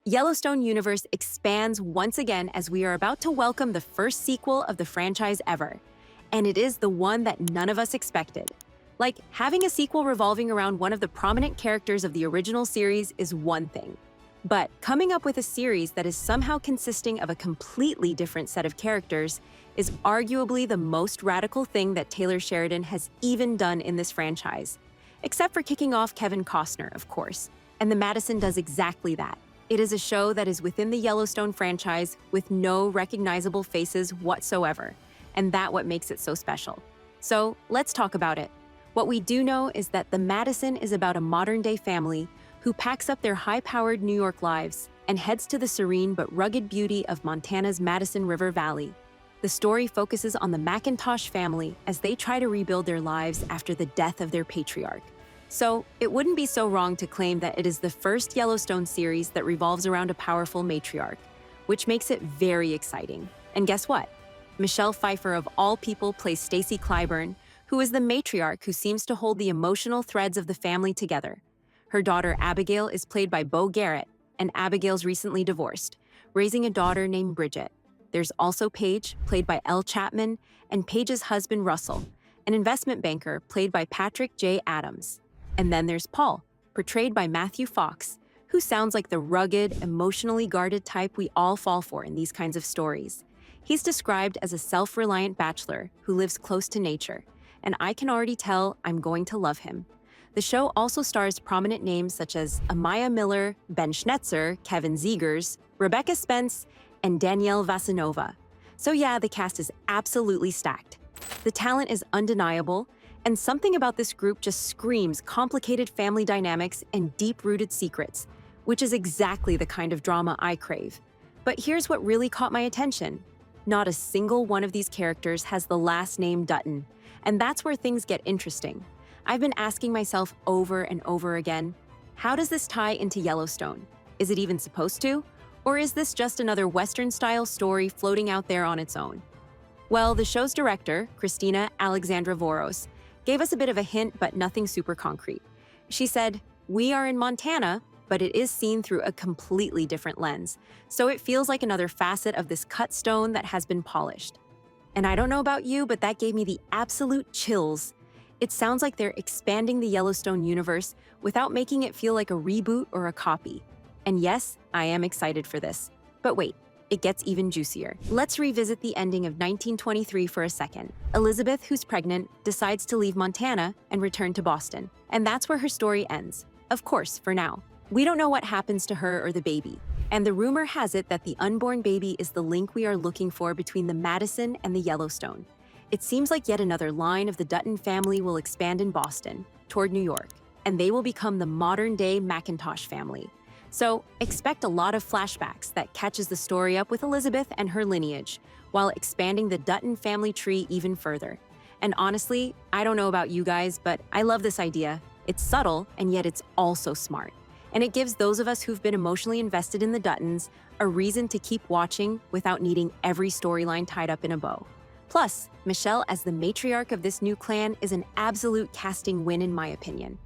Yellowstone universe expands once again as we are about to welcome the first sequel of the franchise ever. And it is the one that none of us expected. Like, having a sequel revolving around one of the prominent characters of the original series is one thing. But coming up with a series that is somehow consisting of a completely different set of characters is arguably the most radical thing that Taylor Sheridan has even done in this franchise. Except for kicking off Kevin Costner, of course. And the Madison does exactly that. It is a show that is within the Yellowstone franchise with no recognizable faces whatsoever. And that's what makes it so special. So let's talk about it. What we do know is that the Madison is about a modern-day family who packs up their high-powered New York lives and heads to the serene but rugged beauty of Montana's Madison River Valley. The story focuses on the McIntosh family as they try to rebuild their lives after the death of their patriarch. So, it wouldn't be so wrong to claim that it is the first Yellowstone series that revolves around a powerful matriarch, which makes it very exciting. And guess what? Michelle Pfeiffer of all people plays Stacy Clyburn, who is the matriarch who seems to hold the emotional threads of the family together. Her daughter Abigail is played by Beau Garrett, and Abigail's recently divorced, raising a daughter named Bridget. There's also Paige, played by Elle Chapman, and Paige's husband Russell, an investment banker played by Patrick J. Adams. And then there's Paul, portrayed by Matthew Fox, who sounds like the rugged, emotionally guarded type we all fall for in these kinds of stories. He's described as a self-reliant bachelor who lives close to nature, and I can already tell I'm going to love him. The show also stars prominent names such as Amaya Miller, Ben Schnetzer, Kevin Zegers, Rebecca Spence, and Danielle Vasanova. So yeah, the cast is absolutely stacked. The talent is undeniable, and something about this group just screams complicated family dynamics and deep-rooted secrets, which is exactly the kind of drama I crave. But here's what really caught my attention. Not a single one of these characters has the last name Dutton, and that's where things get interesting. I've been asking myself over and over again, how does this tie into Yellowstone? Is it even supposed to? Or is this just another Western-style story floating out there on its own? Well, the show's director, Christina Alexandra Voros, gave us a bit of a hint, but nothing super concrete. She said, "We are in Montana, but it is seen through a completely different lens, so it feels like another facet of this cut stone that has been polished." And I don't know about you, but that gave me the absolute chills. It sounds like they're expanding the Yellowstone universe without making it feel like a reboot or a copy. And yes, I am excited for this. But wait, it gets even juicier. Let's revisit the ending of 1923 for a second. Elizabeth, who's pregnant, decides to leave Montana and return to Boston. And that's where her story ends. Of course, for now. We don't know what happens to her or the baby. And the rumor has it that the unborn baby is the link we are looking for between the Madison and the Yellowstone. It seems like yet another line of the Dutton family will expand in Boston, toward New York, and they will become the modern-day McIntosh family. So expect a lot of flashbacks that catches the story up with Elizabeth and her lineage, while expanding the Dutton family tree even further. And honestly, I don't know about you guys, but I love this idea. It's subtle, and yet it's also smart. And it gives those of us who've been emotionally invested in the Duttons a reason to keep watching without needing every storyline tied up in a bow. Plus, Michelle as the matriarch of this new clan is an absolute casting win in my opinion.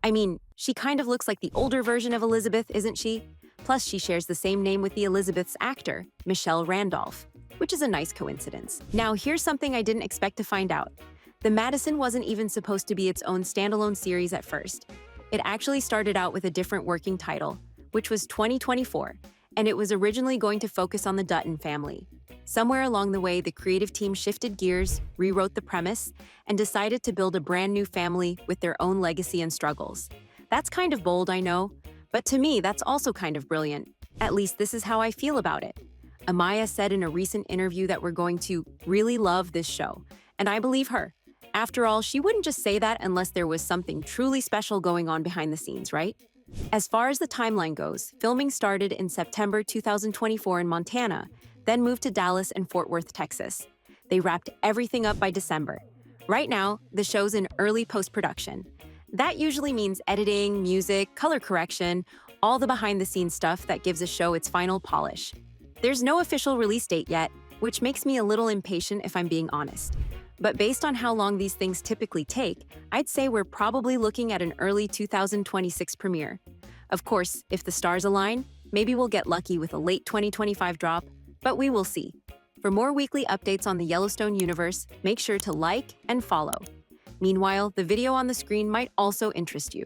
I mean, she kind of looks like the older version of Elizabeth, isn't she? Plus, she shares the same name with the Elizabeth's actor, Michelle Randolph, which is a nice coincidence. Now, here's something I didn't expect to find out. The Madison wasn't even supposed to be its own standalone series at first. It actually started out with a different working title, which was 2024, and it was originally going to focus on the Dutton family. Somewhere along the way, the creative team shifted gears, rewrote the premise, and decided to build a brand new family with their own legacy and struggles. That's kind of bold, I know, but to me, that's also kind of brilliant. At least this is how I feel about it. Amaya said in a recent interview that we're going to really love this show, and I believe her. After all, she wouldn't just say that unless there was something truly special going on behind the scenes, right? As far as the timeline goes, filming started in September 2024 in Montana, then moved to Dallas and Fort Worth, Texas. They wrapped everything up by December. Right now, the show's in early post-production. That usually means editing, music, color correction, all the behind-the-scenes stuff that gives a show its final polish. There's no official release date yet, which makes me a little impatient if I'm being honest. But based on how long these things typically take, I'd say we're probably looking at an early 2026 premiere. Of course, if the stars align, Maybe we'll get lucky with a late 2025 drop, but we will see. For more weekly updates on the Yellowstone universe, make sure to like and follow. Meanwhile, the video on the screen might also interest you.